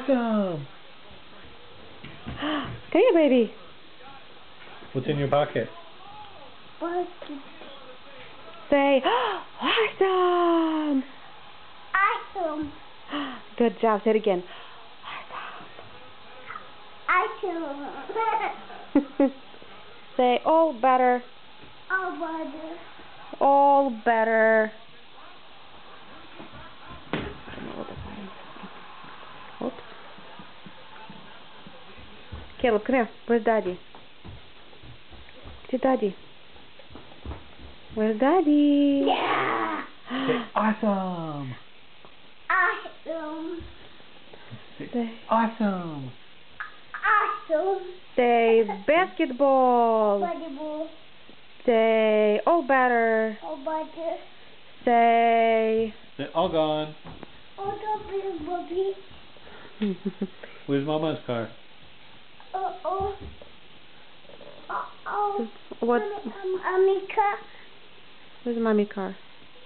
Awesome! Come here, baby. What's in your pocket? Say, awesome! Awesome. Good job. Say it again. Awesome. Say, all better. Oh, brother. All better. Oops. Caleb, come here. Where's Daddy? Get Daddy. Where's Daddy? Yeah. Say awesome! Awesome. Say, Awesome. say basketball. Volleyball. Say all better. Oh, brother. Say Say all gone. Oh, the Bobby. Where's Mama's car? Oh. Oh. what? Amika. Where's mommy car?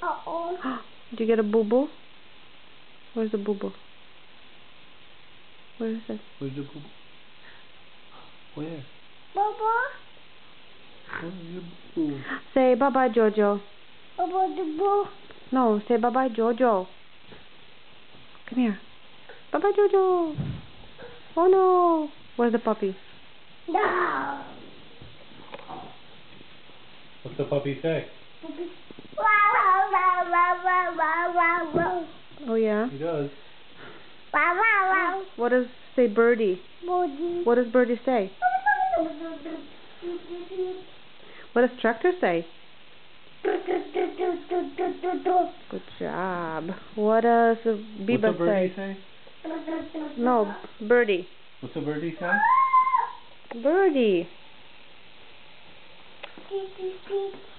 Oh. Did you get a boo-boo? Where's the boo-boo? Where is it? Where's the boo? Where? Baba. Where's your boo? Say bye-bye, Jojo. Baba the boo. No, say bye-bye, Jojo. Come here. Bye-bye, Jojo. Oh, no. Where's the puppy? No. What's the puppy say? Oh, yeah? He does. What does say birdie? What does birdie say? What does tractor say? Good job. What does Biba What's a birdie say? say? No, birdie. What's a birdie say? Birdie.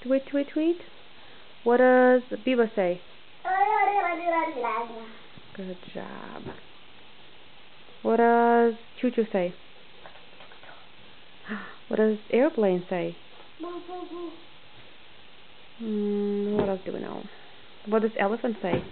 Tweet, tweet, tweet. What does Biba say? Good job. What does Choo Choo say? What does airplane say? What else do we know? What does elephant say?